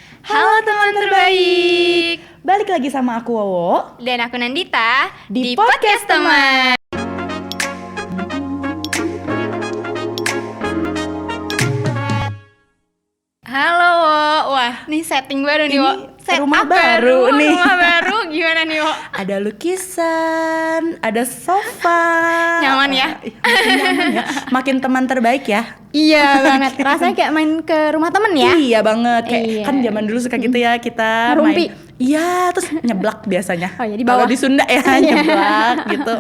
Halo teman terbaik. Balik lagi sama aku Wowo Dan aku Nandita di Podcast Teman. Halo Wo. Wah, nih setting baru nih Wo. Set rumah baru nih. Rumah baru gimana nih Wo? Ada lukisan, ada sofa. Nyaman ya? Makin nyaman ya. Makin teman terbaik ya. Iya banget. Rasanya kayak main ke rumah temen ya. Iya banget. Kayak Iya. kan zaman dulu suka gitu ya kita Ngerumpi. main. Iya, terus nyeblak biasanya. Oh, ya, di bawah. Kalau di Sunda ya nyeblak gitu.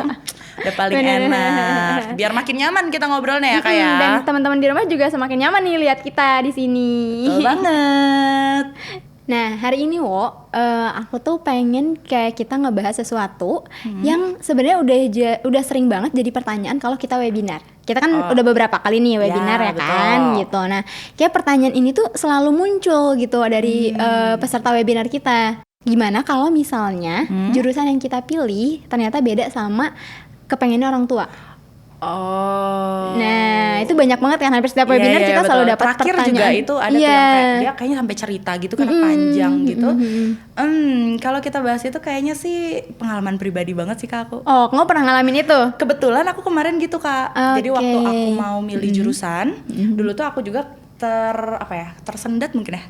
Udah paling Bener. enak. Biar makin nyaman kita ngobrolnya ya Kak ya. Dan teman-teman di rumah juga semakin nyaman nih lihat kita di sini. Betul banget. Nah, hari ini Wo, aku tuh pengen kayak kita ngebahas sesuatu yang sebenarnya udah sering banget jadi pertanyaan kalau kita webinar. Kita kan udah beberapa kali nih webinar ya kan, betul. gitu. Nah, kayak pertanyaan ini tuh selalu muncul gitu dari peserta webinar kita. Gimana kalau misalnya jurusan yang kita pilih ternyata beda sama kepengennya orang tua? Oh. Nah, itu banyak banget kan, hampir setiap Iya, webinar iya, kita betul. selalu dapat Terakhir pertanyaan. juga itu ada tuh yang kayak dia kayaknya sampai cerita gitu karena panjang gitu. Kalau kita bahas itu kayaknya sih pengalaman pribadi banget sih Kak aku. Oh, kamu pernah ngalamin itu? Kebetulan aku kemarin gitu Kak. Jadi Oke. waktu aku mau milih jurusan, dulu tuh aku juga tersendat mungkin ya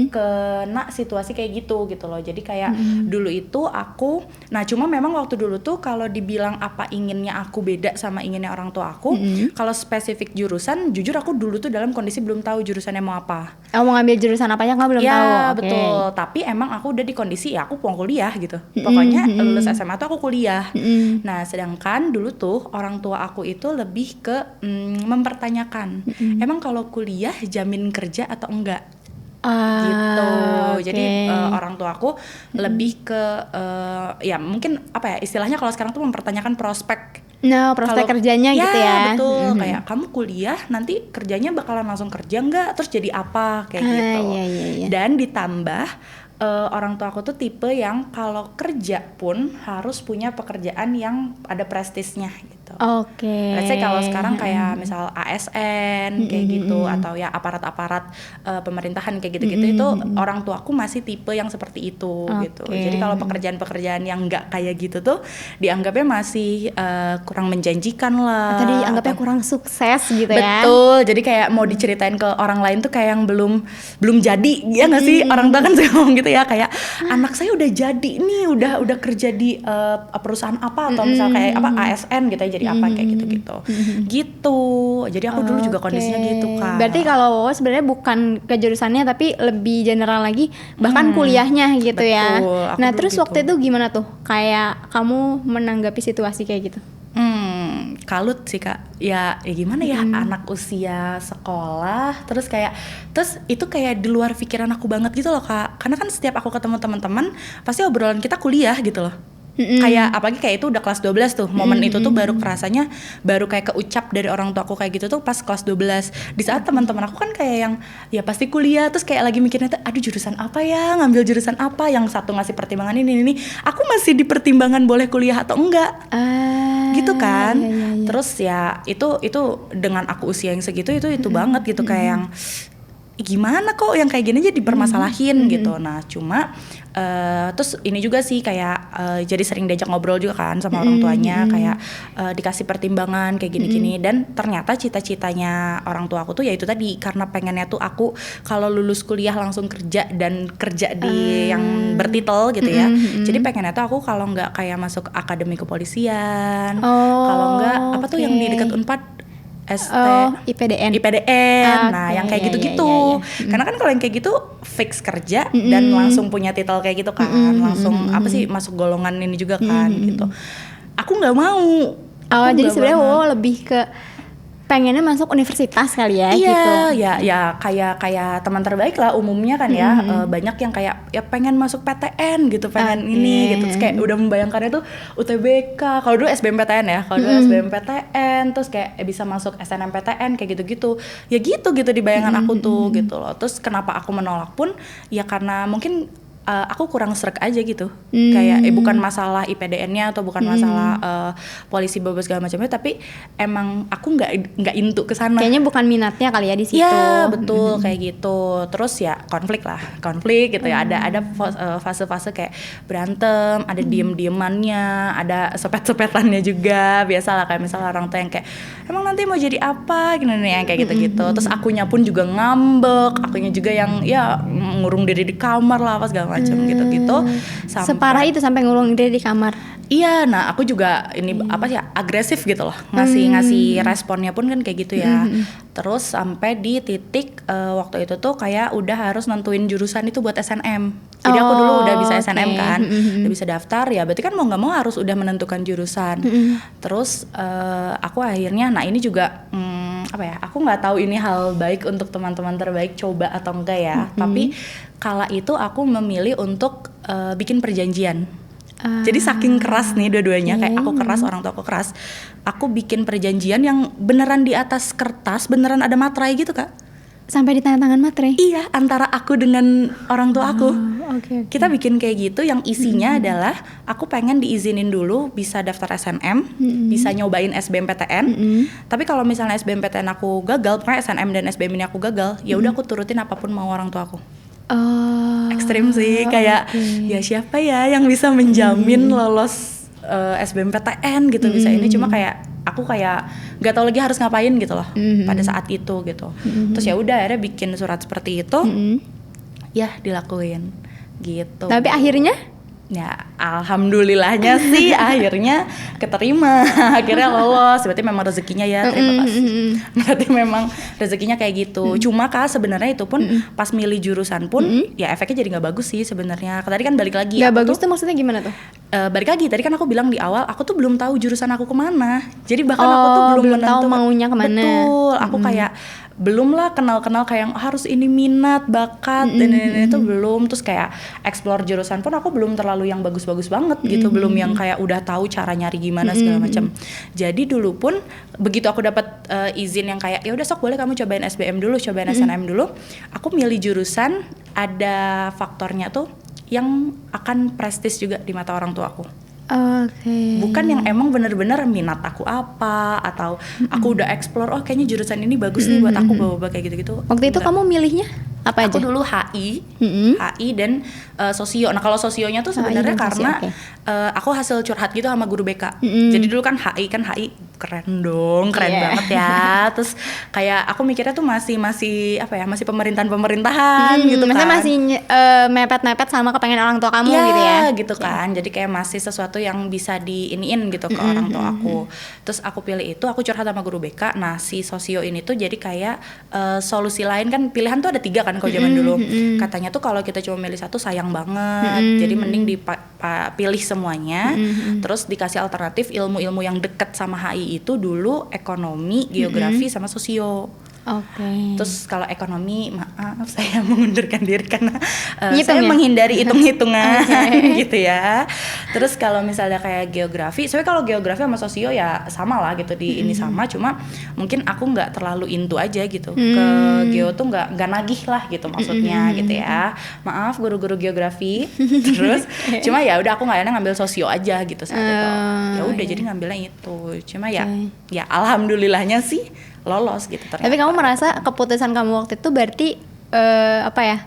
kena situasi kayak gitu loh. Jadi kayak dulu itu aku, nah cuma memang waktu dulu tuh kalau dibilang apa inginnya aku beda sama inginnya orang tua aku, kalau spesifik jurusan jujur aku dulu tuh dalam kondisi belum tahu jurusannya mau apa. Mau ngambil jurusan apanya kamu belum Ya tahu? Oke. betul, tapi emang aku udah di kondisi ya aku mau kuliah gitu. Pokoknya lulus SMA tuh aku kuliah. Nah sedangkan dulu tuh orang tua aku itu lebih ke mempertanyakan, emang kalau kuliah jamin kerja atau enggak? Gitu. Jadi orang tua aku lebih ke ya mungkin apa ya istilahnya kalau sekarang tuh mempertanyakan prospek. Nah, prospek kerjanya gitu ya. Betul, kayak kamu kuliah nanti kerjanya bakalan langsung kerja enggak, terus jadi apa kayak gitu. Iya. Dan ditambah orang tua aku tuh tipe yang kalau kerja pun harus punya pekerjaan yang ada prestisnya gitu. Oke. Let's say kalau sekarang kayak misal ASN kayak gitu atau ya aparat-aparat pemerintahan kayak gitu-gitu itu orang tua aku masih tipe yang seperti itu gitu. Jadi kalau pekerjaan-pekerjaan yang nggak kayak gitu tuh dianggapnya masih kurang menjanjikan lah. Atau dianggapnya kurang sukses gitu ya. Betul. Jadi kayak mau diceritain ke orang lain tuh kayak yang belum jadi ya nggak sih orang tua kan suka ngomong gitu ya kayak anak saya udah jadi nih udah kerja di perusahaan apa atau misal kayak apa ASN gitu ya jadi apa kayak gitu jadi aku dulu juga kondisinya gitu Kak. Berarti kalau Wowo sebenarnya bukan ke jurusannya tapi lebih general lagi bahkan kuliahnya gitu ya. Betul, aku Nah dulu terus gitu. waktu itu gimana tuh kayak kamu menanggapi situasi kayak gitu? Kalut sih Kak, ya gimana ya anak usia sekolah terus itu kayak di luar pikiran aku banget gitu loh Kak, karena kan setiap aku ketemu teman-teman pasti obrolan kita kuliah gitu loh. Kayak apalagi kayak itu udah kelas 12 tuh momen itu tuh baru kerasanya baru kayak keucap dari orang tua aku kayak gitu tuh pas kelas 12 di saat teman-teman aku kan kayak yang ya pasti kuliah terus kayak lagi mikirnya tuh aduh jurusan apa ya, ngambil jurusan apa, yang satu ngasih pertimbangan ini aku masih di pertimbangan boleh kuliah atau enggak gitu kan. Iya. Terus ya itu dengan aku usia yang segitu itu banget gitu kayak yang gimana kok yang kayak gini aja dipermasalahin gitu. Nah cuma terus ini juga sih kayak jadi sering diajak ngobrol juga kan sama orang tuanya kayak dikasih pertimbangan kayak gini-gini dan ternyata cita-citanya orang tua aku tuh ya itu tadi karena pengennya tuh aku kalau lulus kuliah langsung kerja dan kerja di yang bertitel gitu ya. Jadi pengennya tuh aku kalau nggak kayak masuk akademi kepolisian, kalau nggak apa tuh yang di dekat Unpad IPDN. Nah yang kayak gitu-gitu. Karena kan kalau yang kayak gitu fix kerja dan langsung punya titel kayak gitu kan, langsung apa sih masuk golongan ini juga kan gitu. Aku nggak mau. Jadi sebenarnya Wowo lebih ke pengennya masuk universitas kali ya gitu. Iya, ya kayak teman terbaik lah umumnya kan ya. Banyak yang kayak ya pengen masuk PTN gitu, pengen ini gitu. Terus kayak udah membayangkannya tuh UTBK. Kalau dulu SBMPTN ya. Kalau dulu SBMPTN terus kayak bisa masuk SNMPTN kayak gitu-gitu. Ya gitu di bayangan aku tuh gitu loh. Terus kenapa aku menolak pun ya karena mungkin aku kurang sreg aja gitu. Kayak bukan masalah IPDN-nya atau bukan masalah polisi bebas segala macamnya, tapi emang aku nggak into ke sana. Kayaknya bukan minatnya kali ya di situ. Iya, betul kayak gitu. Terus ya konflik gitu ya. Ada fase-fase kayak berantem, ada diem-diemannya, ada sepet-sepetannya juga. Biasalah kayak misalnya orang tua yang kayak emang nanti mau jadi apa gini nih yang kayak gitu-gitu. Terus akunya pun juga ngambek, akunya juga yang ya ngurung diri di kamar lah apa segala macam gitu-gitu. Separah itu sampai ngulung diri di kamar. Iya, nah aku juga ini apa sih ya, agresif gitu loh, ngasih responnya pun kan kayak gitu ya. Terus sampai di titik waktu itu tuh kayak udah harus nentuin jurusan itu buat SNM. Jadi aku dulu udah bisa SNM kan, udah bisa daftar ya. Berarti kan mau nggak mau harus udah menentukan jurusan. Terus aku akhirnya, nah ini juga apa ya? Aku nggak tahu ini hal baik untuk teman-teman terbaik coba atau enggak ya. Tapi kala itu aku memilih untuk bikin perjanjian. Jadi saking keras nih dua-duanya, kayak aku keras, orang tua aku keras. Aku bikin perjanjian yang beneran di atas kertas, beneran ada materai gitu Kak. Sampai di tangan materai? Iya, antara aku dengan orang tua aku. Okay. Kita bikin kayak gitu yang isinya adalah aku pengen diizinin dulu bisa daftar SNM, bisa nyobain SBMPTN. Tapi kalau misalnya SBMPTN aku gagal, pokoknya SNM dan SBM ini aku gagal, ya udah aku turutin apapun mau orang tua aku. Ekstrim sih, kayak ya siapa ya yang bisa menjamin lolos SBMPTN gitu bisa ini, cuma kayak aku kayak nggak tahu lagi harus ngapain gitu loh pada saat itu gitu. Terus ya udah akhirnya bikin surat seperti itu, ya dilakuin gitu. Tapi akhirnya? Ya alhamdulillahnya sih akhirnya keterima, akhirnya lolos. Berarti memang rezekinya ya, terima kasih. Berarti memang rezekinya kayak gitu. Cuma Kak sebenarnya itu pun pas milih jurusan pun ya efeknya jadi nggak bagus sih sebenarnya. Tadi kan balik lagi. Nggak bagus tuh maksudnya gimana tuh? Balik lagi, tadi kan aku bilang di awal aku tuh belum tahu jurusan aku kemana. Jadi bahkan aku tuh belum tahu maunya kemana. Betul, aku kayak belum lah kenal-kenal kayak harus ini minat, bakat dan ini itu belum. Terus kayak explore jurusan pun aku belum terlalu yang bagus-bagus banget gitu, belum yang kayak udah tahu cara nyari gimana segala macam. Jadi dulu pun begitu aku dapat izin yang kayak ya udah sok boleh kamu cobain SBM dulu, cobain SNM dulu. Aku milih jurusan ada faktornya tuh yang akan prestis juga di mata orang tua aku. Bukan yang emang bener-bener minat aku apa atau aku udah explore kayaknya jurusan ini bagus nih buat aku bawa kayak gitu-gitu. Waktu itu kamu milihnya apa aja? Aku dulu HI dan sosio. Nah kalau sosionya tuh sebenarnya karena aku hasil curhat gitu sama guru BK. Jadi dulu kan HI keren banget ya. Terus kayak aku mikirnya tuh masih apa ya, masih pemerintahan gitu kan. Maksudnya masih mepet-mepet sama kepengen orang tua kamu gitu ya. Gitu kan. Jadi kayak masih sesuatu yang bisa diiniin gitu ke orang tua aku. Terus aku pilih itu, aku curhat sama guru BK. Nah si sosio ini tuh jadi kayak solusi lain kan, pilihan tuh ada 3 kan kalau zaman dulu. Katanya tuh kalau kita cuma milih satu sayang banget. Jadi mending dipilih semuanya. Terus dikasih alternatif ilmu-ilmu yang deket sama HI itu dulu ekonomi, geografi sama sosio. Terus kalau ekonomi maaf saya mengundurkan diri karena saya menghindari hitung-hitungan gitu ya. Terus kalau misalnya kayak geografi, soalnya kalau geografi sama sosio ya sama lah gitu di ini sama, cuma mungkin aku nggak terlalu into aja gitu ke geo tuh nggak nagih lah gitu maksudnya gitu ya. Maaf guru-guru geografi. Terus cuma ya udah aku nggak enak ngambil sosio aja gitu saat itu. Ya udah jadi ngambilnya itu. Cuma ya alhamdulillahnya sih lolos gitu ternyata. Tapi kamu merasa keputusan kamu waktu itu berarti apa ya,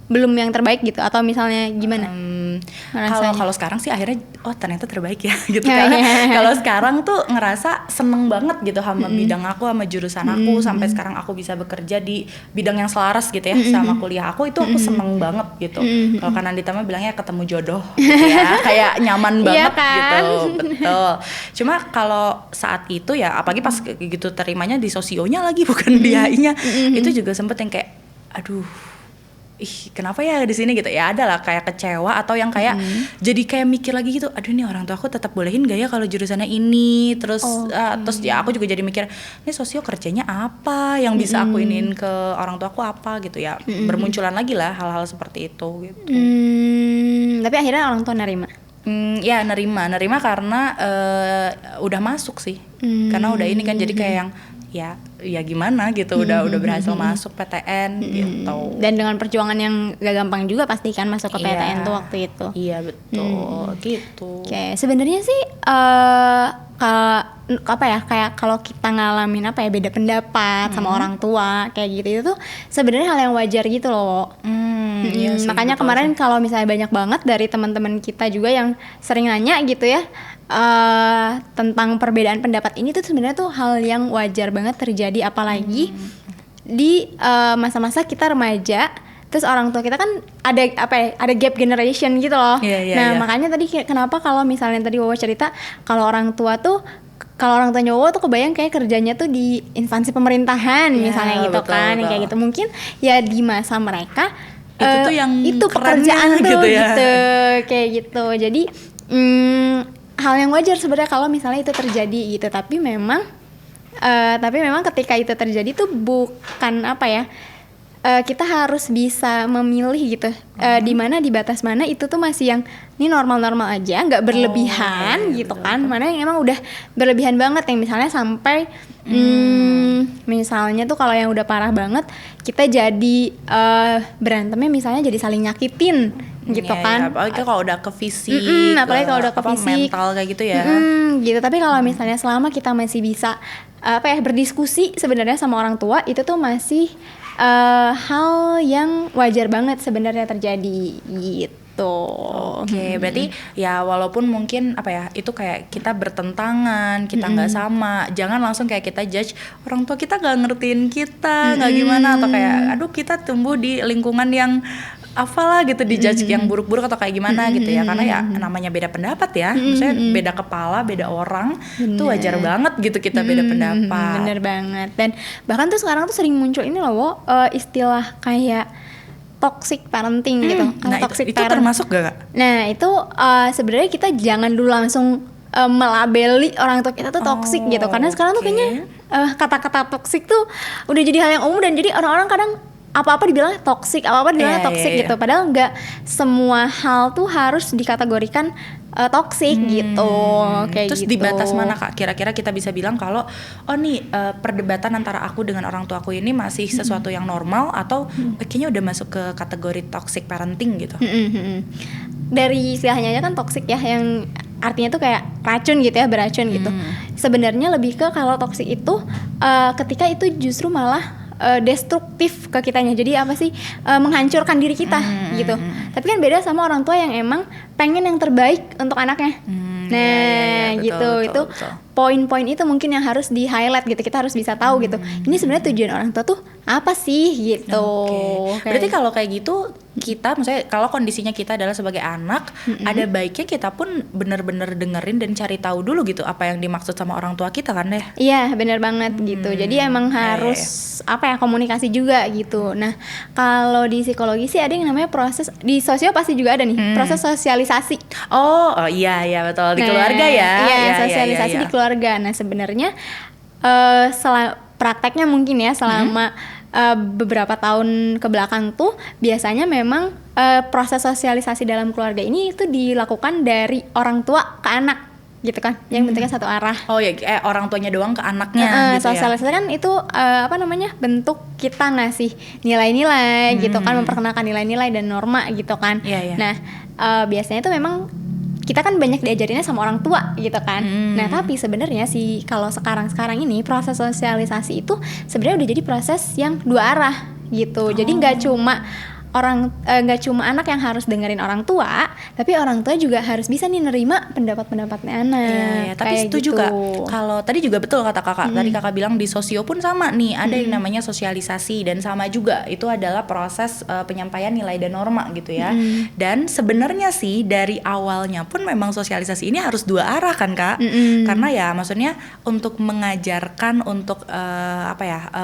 belum yang terbaik gitu atau misalnya gimana? Kalau sekarang sih akhirnya ternyata terbaik ya gitu kan. Kalau sekarang tuh ngerasa seneng banget gitu sama bidang aku, sama jurusan aku, sampai sekarang aku bisa bekerja di bidang yang selaras gitu ya sama kuliah aku, itu aku seneng banget gitu. Kalau kanan ditambah bilangnya ketemu jodoh gitu ya, kayak nyaman banget gitu. Betul. Cuma kalau saat itu ya apalagi pas gitu terimanya di sosionya lagi bukan di HI-nya, itu juga sempet yang kayak aduh kenapa ya di sini gitu ya, ada lah kayak kecewa atau yang kayak jadi kayak mikir lagi gitu, aduh nih orang tua aku tetap bolehin gak ya kalau jurusannya ini, terus terus ya aku juga jadi mikir ini sosio kerjanya apa yang bisa aku iniin ke orang tua aku apa gitu ya, bermunculan lagi lah hal-hal seperti itu gitu. Tapi akhirnya orang tua nerima? Ya nerima karena udah masuk sih, karena udah ini kan jadi kayak yang ya ya gimana gitu, udah berhasil masuk PTN gitu. Dan dengan perjuangan yang gak gampang juga pasti kan masuk ke PTN tuh waktu itu. Iya betul, gitu. Oke, sebenarnya sih kalau apa ya, kayak kalau kita ngalamin apa ya, beda pendapat sama orang tua kayak gitu, itu tuh sebenarnya hal yang wajar gitu loh. Iya sih, Makanya betul kemarin sih. kalau misalnya banyak banget dari teman-teman kita juga yang sering nanya gitu ya, tentang perbedaan pendapat ini tuh sebenarnya tuh hal yang wajar banget terjadi, apalagi di masa-masa kita remaja. Terus orang tua kita kan ada apa ya, ada gap generation gitu loh. Iya. Makanya tadi kenapa kalau misalnya tadi Wawa cerita kalau orang tua Wawa tuh kebayang kayak kerjanya tuh di instansi pemerintahan misalnya gitu, betul, kan, betul. kayak gitu. Mungkin ya di masa mereka Itu tuh yang itu kerennya pekerjaan tuh gitu ya. gitu, kayak gitu. Jadi hal yang wajar sebenarnya kalau misalnya itu terjadi gitu. Tapi memang ketika itu terjadi tuh bukan apa ya, kita harus bisa memilih gitu, di mana, di batas mana itu tuh masih yang ini normal-normal aja, nggak berlebihan gitu betul, kan. Mana yang emang udah berlebihan banget, yang misalnya sampai misalnya tuh kalau yang udah parah banget kita jadi berantemnya misalnya jadi saling nyakitin gitu kan. Apalagi kalau udah ke fisik, apalagi kalau udah ke fisik, mental kayak gitu ya. gitu. Tapi kalau misalnya selama kita masih bisa berdiskusi sebenarnya sama orang tua, itu tuh masih hal yang wajar banget sebenarnya terjadi gitu. Oke, berarti ya walaupun mungkin itu kayak kita bertentangan, kita nggak sama, jangan langsung kayak kita judge orang tua kita nggak ngertiin kita, nggak gimana, atau kayak aduh kita tumbuh di lingkungan yang apalah gitu, di judge yang buruk-buruk atau kayak gimana gitu ya, karena ya namanya beda pendapat ya, maksudnya beda kepala, beda orang, itu wajar banget gitu kita beda pendapat. Bener banget. Dan bahkan tuh sekarang tuh sering muncul ini loh, istilah kayak toxic parenting gitu. Nah Toxic itu parent. termasuk gak? Nah itu sebenarnya kita jangan dulu langsung melabeli orang tua kita tuh toxic gitu, karena sekarang tuh kayaknya kata-kata toxic tuh udah jadi hal yang umum, dan jadi orang-orang kadang apa-apa dibilang toxic, apa-apa dibilang toxic gitu. Padahal nggak semua hal tuh harus dikategorikan toxic gitu, kayak Terus gitu. di batas mana Kak kira-kira kita bisa bilang kalau perdebatan antara aku dengan orang tua aku ini masih sesuatu yang normal, atau kayaknya udah masuk ke kategori toxic parenting gitu? Dari istilahnya aja kan toxic ya, yang artinya tuh kayak racun gitu ya, beracun gitu. Sebenarnya lebih ke kalau toxic itu ketika itu justru malah destruktif ke kitanya, jadi apa sih, menghancurkan diri kita gitu. Tapi kan beda sama orang tua yang emang pengen yang terbaik untuk anaknya. Nah betul, gitu, itu betul. poin-poin itu mungkin yang harus di highlight gitu. Kita harus bisa tahu gitu, ini sebenarnya tujuan orang tua tuh apa sih gitu. Oke. Berarti kalau kayak gitu, kita maksudnya kalau kondisinya kita adalah sebagai anak, ada baiknya kita pun benar-benar dengerin dan cari tahu dulu gitu apa yang dimaksud sama orang tua kita kan deh. Iya benar banget gitu. Jadi emang harus komunikasi juga gitu. Nah kalau di psikologi sih ada yang namanya proses, di sosio pasti juga ada nih, proses sosialisasi. Oh iya betul, di keluarga ya. Iya, sosialisasi di keluarga. Nah sebenarnya prakteknya mungkin ya selama beberapa tahun kebelakang tuh biasanya memang proses sosialisasi dalam keluarga ini itu dilakukan dari orang tua ke anak gitu kan, yang bentuknya satu arah. Oh ya, orang tuanya doang ke anaknya gitu ya. Sosialisasi kan itu bentuk kita ngasih nilai-nilai gitu kan, memperkenalkan nilai-nilai dan norma gitu kan. Iya. Nah biasanya itu memang kita kan banyak diajarinnya sama orang tua gitu kan. Nah tapi sebenarnya sih kalau sekarang ini proses sosialisasi itu sebenarnya udah jadi proses yang dua arah gitu. Jadi nggak cuma anak yang harus dengerin orang tua, tapi orang tua juga harus bisa nih nerima pendapat-pendapatnya anak. Iya, tapi setuju gitu. Kak. Kalau tadi juga betul kata Kakak. Tadi Kakak bilang di sosio pun sama nih, ada yang namanya sosialisasi, dan sama juga itu adalah proses penyampaian nilai dan norma gitu ya. Dan sebenarnya sih dari awalnya pun memang sosialisasi ini harus dua arah kan Kak. Karena ya maksudnya untuk mengajarkan, untuk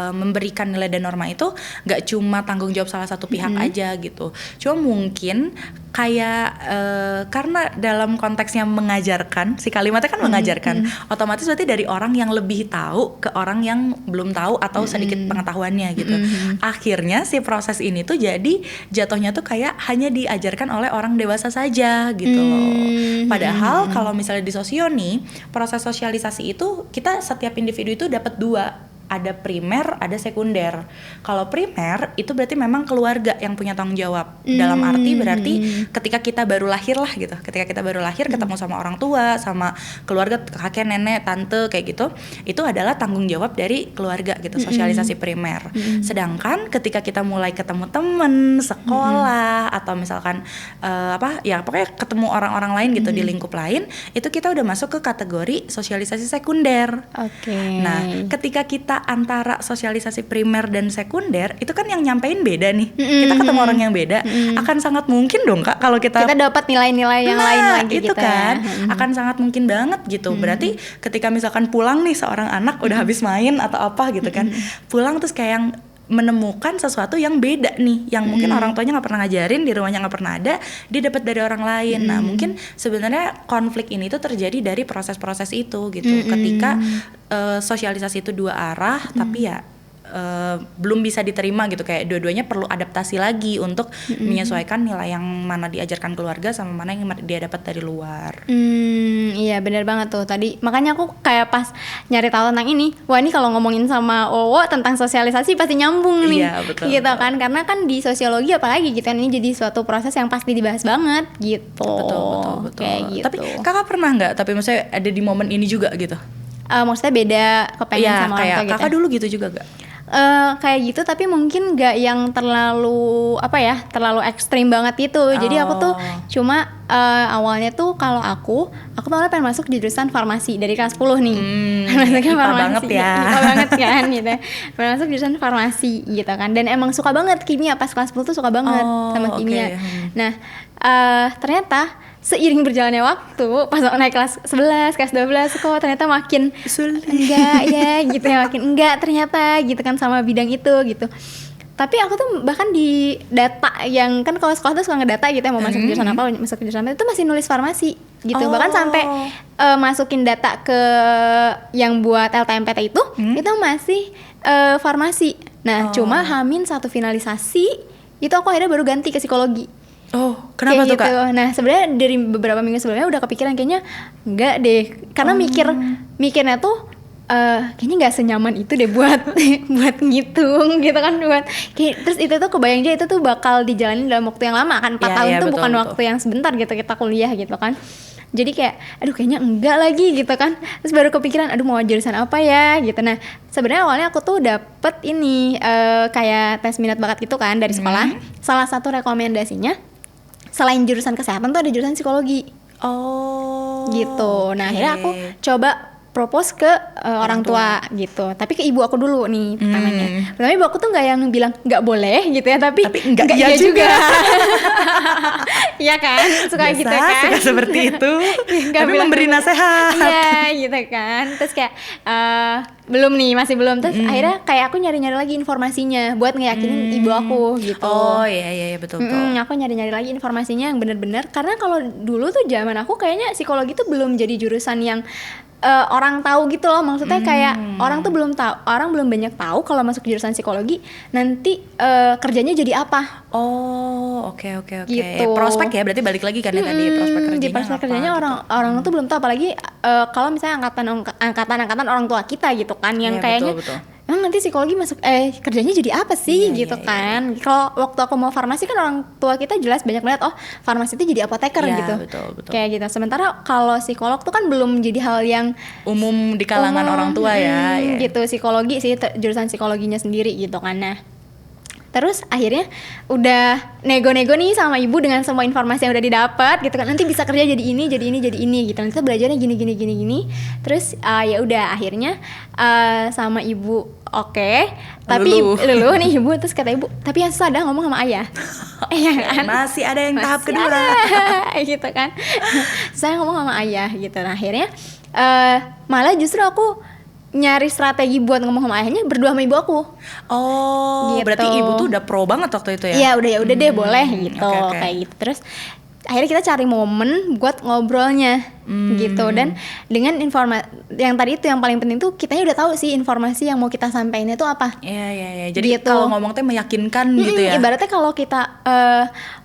memberikan nilai dan norma itu nggak cuma tanggung jawab salah satu pihak aja gitu. Cuma mungkin kayak karena dalam konteksnya mengajarkan, si kalimatnya kan mengajarkan, otomatis berarti dari orang yang lebih tahu ke orang yang belum tahu atau sedikit pengetahuannya gitu. Akhirnya si proses ini tuh jadi jatuhnya tuh kayak hanya diajarkan oleh orang dewasa saja gitu loh. Padahal kalau misalnya di sosio nih, proses sosialisasi itu kita setiap individu itu dapat dua ada primer, ada sekunder. Kalau primer itu berarti memang keluarga yang punya tanggung jawab. Dalam arti berarti ketika kita baru lahir lah gitu. Ketika kita baru lahir ketemu sama orang tua, sama keluarga, kakek, nenek, tante kayak gitu, itu adalah tanggung jawab dari keluarga gitu, sosialisasi primer. Sedangkan ketika kita mulai ketemu temen, sekolah atau misalkan ya pokoknya ketemu orang-orang lain gitu di lingkup lain, itu kita udah masuk ke kategori sosialisasi sekunder. Nah, ketika kita antara sosialisasi primer dan sekunder, itu kan yang nyampein beda nih. Kita ketemu orang yang beda, akan sangat mungkin dong Kak kalau kita dapat nilai-nilai yang lain lagi itu gitu kan ya. akan sangat mungkin banget gitu. Berarti ketika misalkan pulang nih seorang anak udah habis main atau apa gitu kan, pulang terus kayak yang menemukan sesuatu yang beda nih, yang mungkin orang tuanya nggak pernah ngajarin, di rumahnya nggak pernah ada, dia dapat dari orang lain. Nah mungkin sebenarnya konflik ini tuh terjadi dari proses-proses itu gitu. Ketika sosialisasi itu dua arah, tapi ya belum bisa diterima gitu, kayak dua-duanya perlu adaptasi lagi untuk menyesuaikan nilai yang mana diajarkan keluarga sama mana yang dia dapat dari luar. Iya benar banget tuh tadi, makanya aku kayak pas nyari tahu tentang ini, wah ini kalau ngomongin sama Wowo tentang sosialisasi pasti nyambung nih. Iya, betul, gitu betul. kan, karena kan di sosiologi apalagi gitu kan, ini jadi suatu proses yang pasti dibahas banget gitu. Betul. Kayak gitu. Tapi kakak pernah nggak, tapi maksudnya ada di momen ini juga gitu? Maksudnya beda kepengen Iya, sama orang kayak tua gitu kakak ya? dulu gitu juga gak? Kayak gitu, tapi mungkin gak yang terlalu terlalu ekstrim banget gitu. Jadi aku tuh cuma awalnya tuh kalau aku malah pengen masuk di jurusan farmasi dari kelas 10 nih. Masuknya IPA farmasi banget ya. IPA banget kan gitu. Pengen masuk jurusan farmasi gitu kan. Dan emang suka banget kimia, pas kelas 10 tuh suka banget sama kimia. Okay. Nah ternyata seiring berjalannya waktu, pas naik kelas 11, kelas 12 kok ternyata makin enggak ya gitu ya, makin enggak ternyata gitu kan sama bidang itu gitu. Tapi aku tuh bahkan di data yang kan kalau sekolah tuh suka ngedata gitu ya, mau masuk jurusan apa, masuk jurusan apa, itu masih nulis farmasi gitu. Bahkan sampai masukin data ke yang buat LTMPT itu masih farmasi. Nah, cuma Hamin satu finalisasi itu aku akhirnya baru ganti ke psikologi. Oh, kenapa tuh gitu. Kak? Nah, sebenarnya dari beberapa minggu sebelumnya udah kepikiran kayaknya enggak deh. Karena mikirnya tuh kayaknya nggak senyaman itu deh buat buat ngitung gitu kan, terus itu tuh kebayang aja itu tuh bakal dijalani dalam waktu yang lama kan, 4 tahun tuh betul, bukan waktu yang sebentar gitu kita kuliah gitu kan. Jadi kayak aduh kayaknya enggak lagi gitu kan. Terus baru kepikiran aduh mau jurusan apa ya gitu. Nah sebenarnya awalnya aku tuh dapet ini kayak tes minat bakat gitu kan dari sekolah. Salah satu rekomendasinya selain jurusan kesehatan tuh ada jurusan psikologi. Gitu. Nah akhirnya aku coba propose ke orang tua gitu, tapi ke ibu aku dulu nih pertamanya. Pertama ibu aku tuh nggak yang bilang nggak boleh gitu ya, tapi enggak iya juga. Iya kan, suka biasa, gitu kan, suka seperti itu. Tapi memberi nasihat. Iya gitu kan. Terus kayak masih belum. Terus akhirnya kayak aku nyari-nyari lagi informasinya buat ngeyakinin ibu aku gitu. Oh iya betul. Aku nyari-nyari lagi informasinya yang benar-benar, karena kalau dulu tuh zaman aku kayaknya psikologi tuh belum jadi jurusan yang orang tahu gitu loh, maksudnya kayak orang tuh belum tahu, orang belum banyak tahu kalau masuk jurusan psikologi nanti kerjanya jadi apa. Oke. Gitu. Prospek ya, berarti balik lagi kan ya tadi prospek kerjanya. Di prospek kerjanya orang tuh belum tahu, apalagi kalau misalnya angkatan orang tua kita gitu kan, yang kayaknya betul. Nanti psikologi masuk kerjanya jadi apa sih gitu kan. Kalau waktu aku mau farmasi kan orang tua kita jelas banyak melihat farmasi itu jadi apoteker gitu. Betul. Kayak gitu. Sementara kalau psikolog tuh kan belum jadi hal yang umum di kalangan orang tua ya. Gitu, psikologi sih jurusan psikologinya sendiri gitu kan. Nah, terus akhirnya udah nego-nego nih sama ibu dengan semua informasi yang udah didapat gitu kan. Nanti bisa kerja jadi ini gitu. Nanti belajarnya gini. Terus ya udah akhirnya sama ibu tapi luluh nih ibu. Terus kata ibu, tapi yang susah adalah ngomong sama ayah. Kan? Masih ada yang tahap kedua gitu kan. Saya ngomong sama ayah gitu. Nah, akhirnya malah justru aku nyari strategi buat ngomong sama ayahnya berdua sama ibu aku. Gitu. Berarti ibu tuh udah pro banget waktu itu ya? Iya udah deh boleh gitu. Okay. Kayak gitu. Terus akhirnya kita cari momen buat ngobrolnya gitu. Dan dengan informasi yang tadi itu yang paling penting tuh kitanya udah tahu sih informasi yang mau kita sampaikan itu apa. Iya. Jadi Gitu. kalau ngomong teh meyakinkan gitu ya. Ibaratnya kalau kita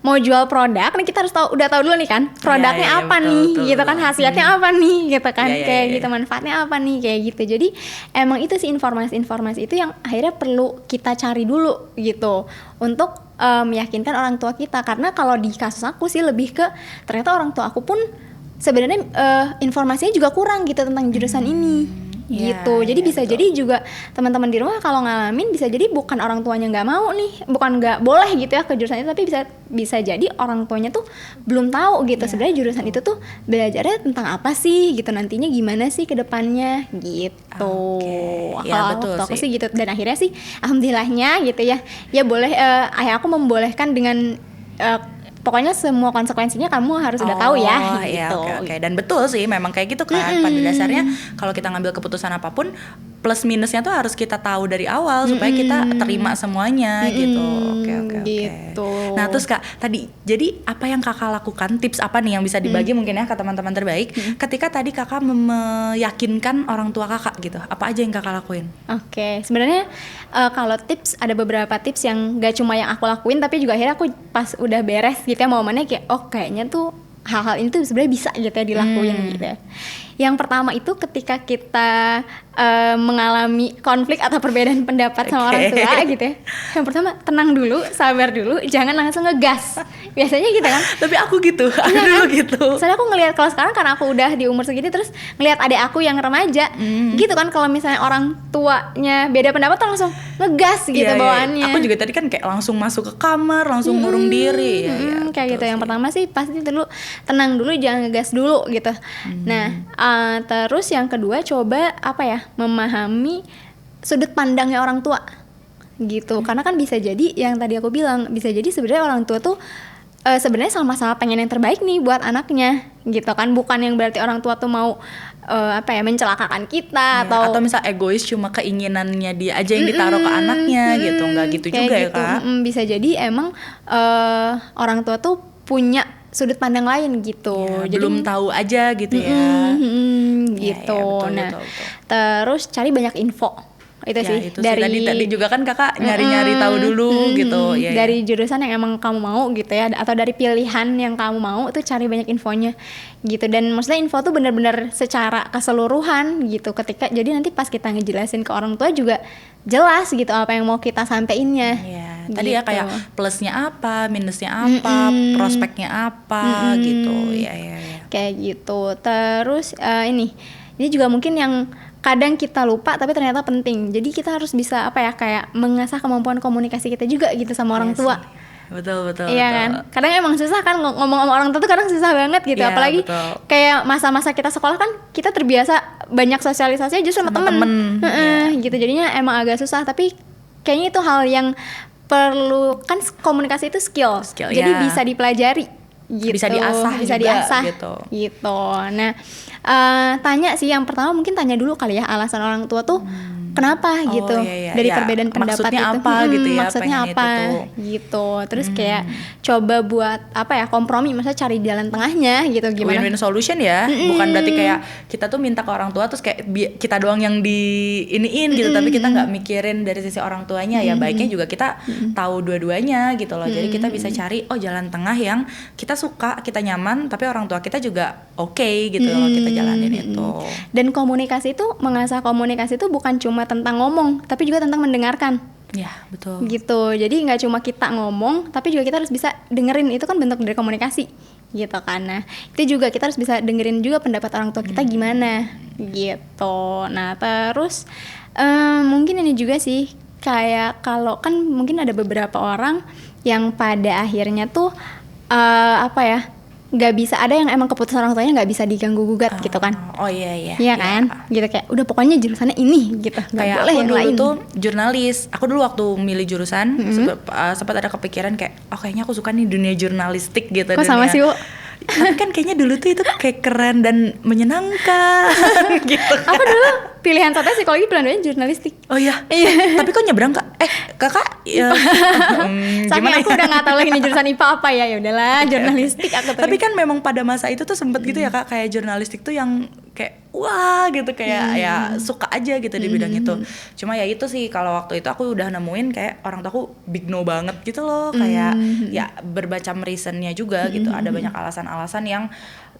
mau jual produk, nih kita harus udah tahu dulu nih kan produknya Iya, apa betul, nih, betul, gitu kan, betul. hasilnya apa nih, gitu kan, Iya, kayak iya. gitu, manfaatnya apa nih, kayak gitu. Jadi emang itu sih informasi-informasi itu yang akhirnya perlu kita cari dulu gitu untuk meyakinkan orang tua kita. Karena kalau di kasus aku sih lebih ke ternyata orang tua aku pun sebenarnya informasinya juga kurang gitu tentang jurusan ini. Iya, Gitu. Jadi iya, bisa betul. jadi juga teman-teman di rumah kalau ngalamin bisa jadi bukan orang tuanya nggak mau nih, bukan nggak boleh gitu ya ke jurusan itu, tapi bisa jadi orang tuanya tuh belum tahu gitu sebenarnya jurusan itu tuh belajarnya tentang apa sih gitu, nantinya gimana sih ke depannya gitu. Oke. Ya, Kalau betul waktu aku sih. sih gitu, dan akhirnya sih alhamdulillahnya gitu ya boleh, ayah aku membolehkan dengan pokoknya semua konsekuensinya kamu harus udah tahu ya Iya, gitu. oke. Dan betul sih memang kayak gitu kan. Pada dasarnya kalau kita ngambil keputusan apapun, plus minusnya tuh harus kita tahu dari awal supaya kita terima semuanya gitu. Oke. Gitu. Nah, terus Kak, tadi jadi apa yang Kakak lakukan? Tips apa nih yang bisa dibagi mungkin ya ke teman-teman terbaik ketika tadi Kakak meyakinkan orang tua Kakak gitu. Apa aja yang Kakak lakuin? Oke, sebenarnya kalau tips ada beberapa tips yang gak cuma yang aku lakuin, tapi juga akhirnya aku pas udah beres gitu ya momennya kayak kayaknya tuh hal-hal ini tuh sebenarnya bisa gitu ya dilakuin gitu ya. Yang pertama itu ketika kita mengalami konflik atau perbedaan pendapat sama orang tua gitu ya. Yang pertama tenang dulu, sabar dulu, jangan langsung ngegas. Biasanya gitu kan. Tapi aku gitu, aku Iya dulu kan? gitu. Soalnya aku ngelihat kalau sekarang karena aku udah di umur segini, terus ngelihat adik aku yang remaja gitu kan, kalau misalnya orang tuanya beda pendapat tuh langsung ngegas gitu Iya. bawaannya. Aku juga tadi kan kayak langsung masuk ke kamar, langsung ngurung diri. Iya, Kayak gitu. betul Yang sih. pertama sih pasti dulu tenang dulu, jangan ngegas dulu gitu. Nah, terus yang kedua coba apa ya, memahami sudut pandangnya orang tua gitu. Karena kan bisa jadi yang tadi aku bilang, bisa jadi sebenarnya orang tua tuh sebenarnya sama-sama pengen yang terbaik nih buat anaknya gitu kan, bukan yang berarti orang tua tuh mau mencelakakan kita Ya, atau misal egois cuma keinginannya dia aja yang ditaruh ke anaknya gitu, nggak gitu kayak juga gitu. ya Kak. Bisa jadi emang orang tua tuh punya sudut pandang lain gitu. Ya, Jadi belum tahu aja gitu ya. gitu. betul, Nah, betul. terus cari banyak info. Itu Ya, sih itu sih. Tadi juga kan Kakak nyari-nyari tahu dulu gitu. Ya, dari jurusan yang emang kamu mau gitu ya, atau dari pilihan yang kamu mau tuh cari banyak infonya gitu. Dan maksudnya info tuh benar-benar secara keseluruhan gitu, ketika jadi nanti pas kita ngejelasin ke orang tua juga jelas gitu apa yang mau kita sampeinnya. Ya, tadi ya Gitu. kayak plusnya apa, minusnya apa, prospeknya apa gitu. Ya. Kayak gitu. Terus ini juga mungkin yang kadang kita lupa tapi ternyata penting. Jadi kita harus bisa kayak mengasah kemampuan komunikasi kita juga gitu sama orang Iya tua. sih. Betul. Iya kan? Kadang emang susah kan ngomong sama orang tua tuh, kadang susah banget gitu. Iya, Apalagi betul. kayak masa-masa kita sekolah kan kita terbiasa banyak sosialisasinya justru sama temen. Gitu. Jadinya emang agak susah, tapi kayaknya itu hal yang perlu kan, komunikasi itu skill. Jadi ya. bisa dipelajari gitu. Bisa diasah juga, gitu. Nah, tanya sih yang pertama, mungkin tanya dulu kali ya alasan orang tua tuh kenapa gitu. Iya. Dari Ya, perbedaan pendapat maksudnya itu. apa gitu ya, Maksudnya pengen apa itu tuh. gitu. Terus kayak coba buat kompromi, maksudnya cari jalan tengahnya gitu, gimana. Win-win solution ya, bukan berarti kayak kita tuh minta ke orang tua terus kayak kita doang yang di iniin gitu, tapi kita nggak mikirin dari sisi orang tuanya. Ya baiknya juga kita tahu dua-duanya gitu loh. Jadi kita bisa cari jalan tengah yang kita suka, kita nyaman, tapi orang tua kita juga oke gitu loh kita jalanin itu. Dan komunikasi itu, mengasah komunikasi itu bukan cuma tentang ngomong, tapi juga tentang mendengarkan. Ya betul. Gitu. Jadi nggak cuma kita ngomong, tapi juga kita harus bisa dengerin. Itu kan bentuk dari komunikasi gitu kan. Nah, itu juga kita harus bisa dengerin juga pendapat orang tua kita gimana gitu. Nah, terus mungkin ini juga sih, kayak kalau kan mungkin ada beberapa orang yang pada akhirnya tuh nggak bisa, ada yang emang keputusan orang tuanya nggak bisa diganggu gugat gitu kan. Iya kan, gitu kayak udah pokoknya jurusannya ini gitu, nggak Kayak boleh aku yang dulu lain. tuh jurnalis. Aku dulu waktu milih jurusan sempat ada kepikiran kayak kayaknya aku suka nih dunia jurnalistik gitu. Kok sama sih, Bu? Tapi kan kayaknya dulu tuh itu kayak keren dan menyenangkan gitu kan. Aku dulu pilihan satunya psikologi, pilihan duanya jurnalistik. Oh iya. Iya. Tapi kok nyebrang Kak? Kakak ya, Saking gimana aku ya? udah nggak tahu lagi nih jurusan IPA apa ya udahlah jurnalistik aku Tapi kan memang pada masa itu tuh sempet gitu ya Kak, kayak jurnalistik tuh yang kayak wah gitu, kayak ya suka aja gitu di bidang itu. Cuma ya itu sih, kalau waktu itu aku udah nemuin kayak orang tua aku big no banget gitu loh, kayak ya bermacam reasonnya juga gitu, ada banyak alasan-alasan yang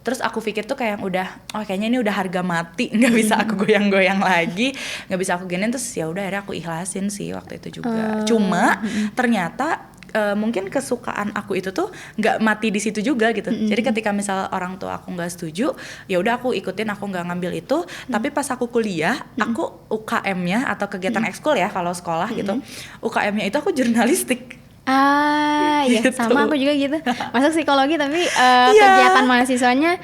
terus aku pikir tuh kayak udah kayaknya ini udah harga mati, nggak bisa aku goyang-goyang lagi, nggak bisa aku giniin, terus ya udah akhirnya aku ikhlasin sih waktu itu juga. Cuma ternyata mungkin kesukaan aku itu tuh nggak mati di situ juga gitu. Jadi ketika misal orang tua aku nggak setuju, ya udah aku ikutin, aku nggak ngambil itu. Tapi pas aku kuliah, aku UKM-nya atau kegiatan ekskul ya kalau sekolah gitu, UKM-nya itu aku jurnalistik. Ya Gitu. sama aku juga gitu. Masuk psikologi tapi Iya. kegiatan mahasiswanya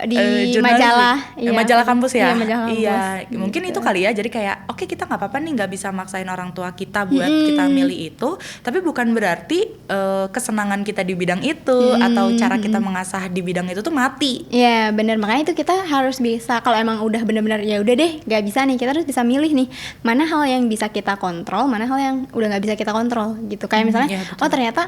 di Jurnalistik. majalah. Majalah kampus ya. Iya, majalah kampus. Iya, mungkin Gitu. itu kali ya. Jadi kayak oke, kita nggak apa-apa nih nggak bisa maksain orang tua kita buat kita milih itu, tapi bukan berarti kesenangan kita di bidang itu atau cara kita mengasah di bidang itu tuh mati. Iya benar, makanya itu kita harus bisa, kalau emang udah benar-benar ya udah deh nggak bisa nih, kita harus bisa milih nih mana hal yang bisa kita kontrol, mana hal yang udah nggak bisa kita kontrol gitu. Kayak misalnya iya, betul. oh ternyata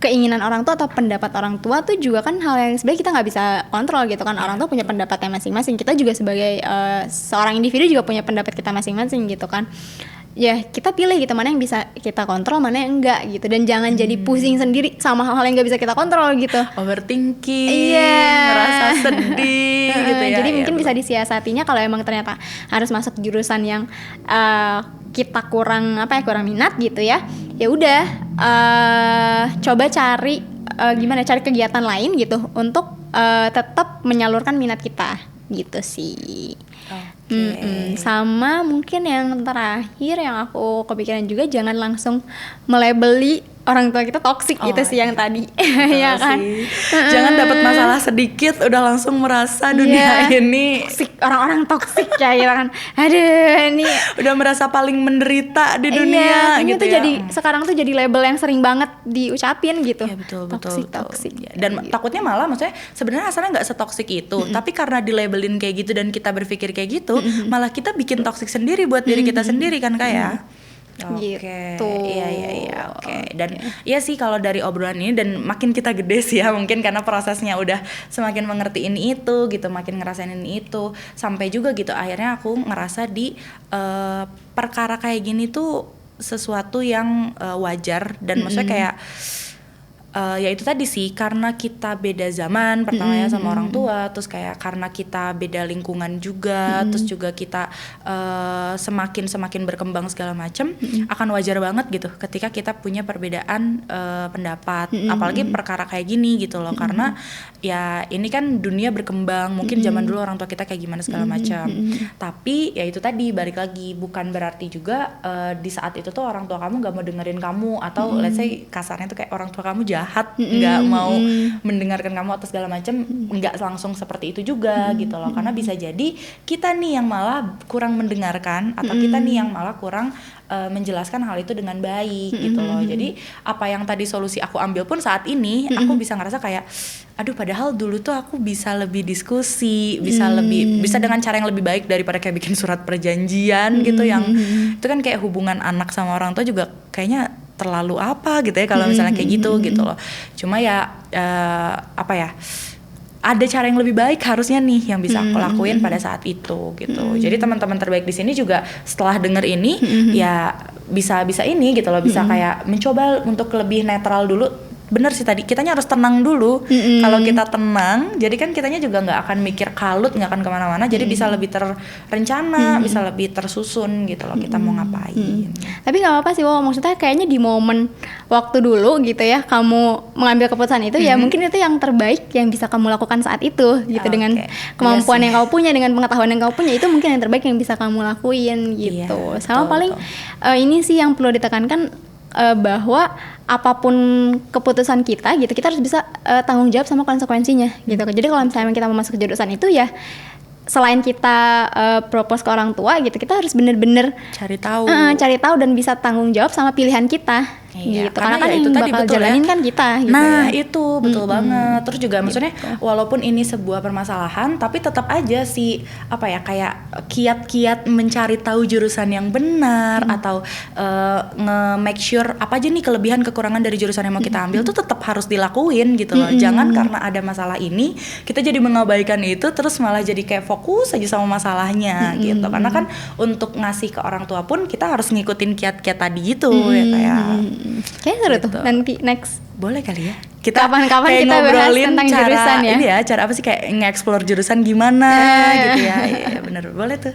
keinginan orang tua atau pendapat orang tua tuh juga kan hal yang sebenarnya kita nggak bisa kontrol gitu kan. Orang tua punya pendapatnya masing-masing, kita juga sebagai seorang individu juga punya pendapat kita masing-masing gitu kan. Ya kita pilih gitu mana yang bisa kita kontrol, mana yang enggak gitu, dan jangan jadi pusing sendiri sama hal-hal yang nggak bisa kita kontrol gitu. Overthinking, Iya. ngerasa sedih gitu ya. Jadi Iya, mungkin bisa betul. disiasatinya kalau emang ternyata harus masuk jurusan yang kita kurang minat gitu ya. Ya udah coba cari cari kegiatan lain gitu untuk tetap menyalurkan minat kita gitu sih. Oke. Sama mungkin yang terakhir yang aku kepikiran juga, jangan langsung melabeli orang tua kita toksik gitu sih yang tadi. Ya kan? Sih. Jangan dapat masalah sedikit udah langsung merasa dunia Iya. ini Toksik, orang-orang toksik ya gitu kan. Aduh, ini udah merasa paling menderita di iya, dunia ini gitu tuh ya. jadi sekarang tuh jadi label yang sering banget diucapin gitu. Ya betul. Toksik. Dan takutnya malah maksudnya sebenarnya asalnya nggak setoksik itu, tapi karena dilabelin kayak gitu dan kita berpikir kayak gitu, malah kita bikin toksik sendiri buat diri kita sendiri kan kayak. Oke, Gitu. iya, oke. Dan iya sih kalau dari obrolan ini, dan makin kita gede sih ya mungkin karena prosesnya udah semakin mengerti ini itu gitu, makin ngerasain ini itu, sampai juga gitu akhirnya aku ngerasa di perkara kayak gini tuh sesuatu yang wajar, dan maksudnya kayak ya itu tadi sih, karena kita beda zaman pertama ya sama orang tua, terus kayak karena kita beda lingkungan juga, terus juga kita semakin berkembang segala macam, akan wajar banget gitu ketika kita punya perbedaan pendapat, apalagi perkara kayak gini gitu loh, karena ya ini kan dunia berkembang, mungkin zaman dulu orang tua kita kayak gimana segala macam, tapi ya itu tadi balik lagi, bukan berarti juga di saat itu tuh orang tua kamu gak mau dengerin kamu, atau let's say kasarnya tuh kayak orang tua kamu jahat, nggak mau mendengarkan kamu atau segala macam, nggak langsung seperti itu juga gitu loh, karena bisa jadi kita nih yang malah kurang mendengarkan, atau kita nih yang malah kurang menjelaskan hal itu dengan baik gitu loh. Jadi apa yang tadi solusi aku ambil pun saat ini aku bisa ngerasa kayak aduh, padahal dulu tuh aku bisa lebih diskusi, bisa dengan cara yang lebih baik daripada kayak bikin surat perjanjian gitu, yang itu kan kayak hubungan anak sama orang tua juga kayaknya terlalu apa gitu ya kalau misalnya kayak gitu loh. Cuma ya ada cara yang lebih baik harusnya nih yang bisa aku lakuin pada saat itu gitu. Jadi teman-teman terbaik di sini juga setelah denger ini ya bisa ini gitu loh, bisa kayak mencoba untuk lebih netral dulu. Bener sih tadi, kitanya harus tenang dulu. Kalau kita tenang, jadi kan kitanya juga nggak akan mikir kalut, nggak akan kemana-mana. Jadi bisa lebih terencana, bisa lebih tersusun gitu loh kita mau ngapain. Tapi nggak apa-apa sih, maksudnya kayaknya di momen waktu dulu gitu ya, kamu mengambil keputusan itu ya mungkin itu yang terbaik yang bisa kamu lakukan saat itu gitu, dengan kemampuan yang kamu punya, dengan pengetahuan yang kamu punya, itu mungkin yang terbaik yang bisa kamu lakuin gitu. Iya, Sama betul, paling ini sih yang perlu ditekankan, bahwa apapun keputusan kita gitu, kita harus bisa tanggung jawab sama konsekuensinya gitu. Jadi kalau misalnya kita mau masuk ke jurusan itu ya, selain kita propose ke orang tua gitu, kita harus bener-bener Cari tahu dan bisa tanggung jawab sama pilihan kita Iya, gitu. Karena kan ya yang itu tadi bakal betul jalanin ya. kan kita gitu Nah ya. itu betul banget. Terus juga maksudnya Gitu. walaupun ini sebuah permasalahan, tapi tetap aja sih apa ya, kayak kiat-kiat mencari tahu jurusan yang benar atau nge-make sure apa aja nih kelebihan kekurangan dari jurusan yang mau kita ambil tuh tetap harus dilakuin gitu loh. Jangan karena ada masalah ini kita jadi mengabaikan itu, terus malah jadi kayak fokus aja sama masalahnya gitu. Karena kan untuk ngasih ke orang tua pun kita harus ngikutin kiat-kiat tadi gitu ya kayak. Kayaknya seru tuh Gitu. nanti next. Boleh kali ya. Kita Kapan-kapan kayak kita bahas ngobrolin tentang cara jurusan ya. ini ya, cara apa sih kayak nge-explore jurusan gimana gitu ya. Iya bener, boleh tuh.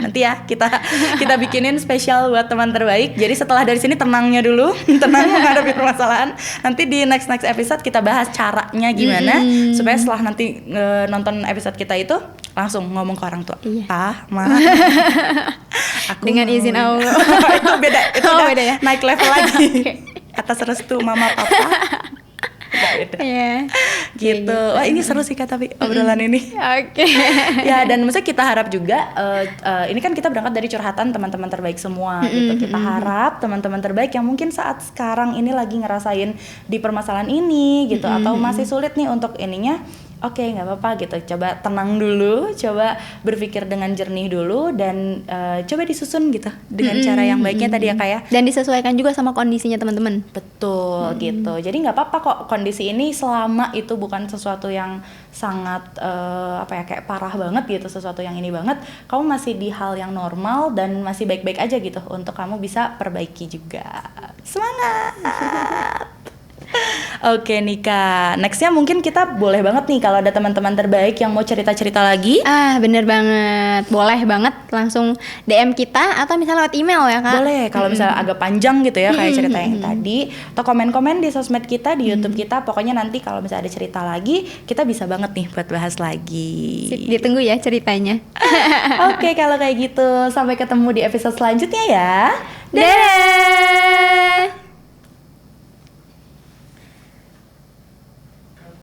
Nanti ya kita bikinin spesial buat teman terbaik. Jadi setelah dari sini tenangnya dulu, tenang menghadapi permasalahan. Nanti di next episode kita bahas caranya gimana supaya setelah nanti nonton episode kita itu langsung ngomong ke orang tua. Iya. Ma. Aku Dengan mau izin ini." Allah. Itu beda, itu Oh, udah beda ya? naik level lagi. Atas restu mama papa. Udah beda. Iya. Gitu. Wah ini seru sih Kak tapi obrolan ini. Oke. Ya dan maksudnya kita harap juga ini kan kita berangkat dari curhatan teman-teman terbaik semua gitu. Kita harap teman-teman terbaik yang mungkin saat sekarang ini lagi ngerasain di permasalahan ini gitu atau masih sulit nih untuk ininya. Oke, nggak apa-apa gitu. Coba tenang dulu, coba berpikir dengan jernih dulu dan coba disusun gitu dengan cara yang baiknya tadi ya Kak ya. Dan disesuaikan juga sama kondisinya teman-teman. Betul gitu. Jadi nggak apa-apa kok kondisi ini selama itu bukan sesuatu yang sangat apa ya kayak parah banget gitu, sesuatu yang ini banget. Kamu masih di hal yang normal dan masih baik-baik aja gitu untuk kamu bisa perbaiki juga. Semangat. Oke nih Kak, nextnya mungkin kita boleh banget nih kalau ada teman-teman terbaik yang mau cerita-cerita lagi. Ah, bener banget. Boleh banget langsung DM kita atau misalnya lewat email ya, Kak. Boleh, kalau misalnya agak panjang gitu ya kayak cerita yang tadi, atau komen-komen di sosmed kita, di YouTube kita. Pokoknya nanti kalau misalnya ada cerita lagi, kita bisa banget nih buat bahas lagi. Sip, ditunggu ya ceritanya. Oke, kalau kayak gitu sampai ketemu di episode selanjutnya ya. Dadah.